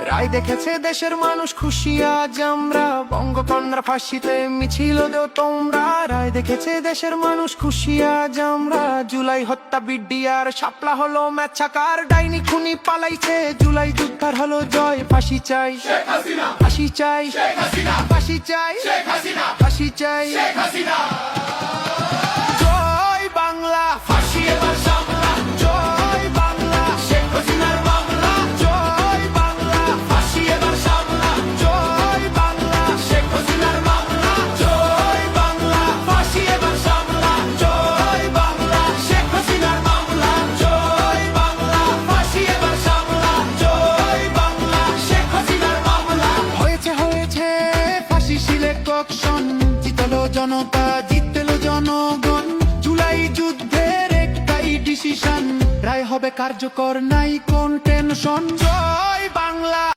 রায় দেখেছে দেশের মানুষ খুশি আজ আমরা, বঙ্গকন্যার ফাঁসিতে মিছিল দেও তোমরা। রায় দেখেছে দেশের মানুষ খুশি আজ আমরা, জুলাই হত্যা বিডিআর শাপলা হলো ম্যাচাকার। ডাইনি খুনি পালাইছে, জুলাই যুদ্ধার হলো জয়। ফাঁসি চাই ফাঁসি চাই ফাঁসি চাই ফাঁসি চাই। জয় বাংলা, ফাঁসি এবার সামলা। জয় বাংলা, শেখ হাসিনার মামলা। জয় বাংলা, ফাঁসি এবার সামলা। জয় বাংলা, শেখ হাসিনার মামলা। জয় বাংলা, ফাঁসি এবার সামলা। জয় বাংলা, শেখ হাসিনার মামলা। জয় বাংলা, ফাঁসি এবার সামলা। জয় বাংলা, শেখ হাসিনার মামলা। হয়েছে হয়েছে ফাঁসি সিলেকশন, জিতলো জনতা, জিতলো জনগণ। জুলাই যুদ্ধের একটাই ডিসিশন, রায় হবে কার্যকর, নাই কোন টেনশন। জয় বাংলা।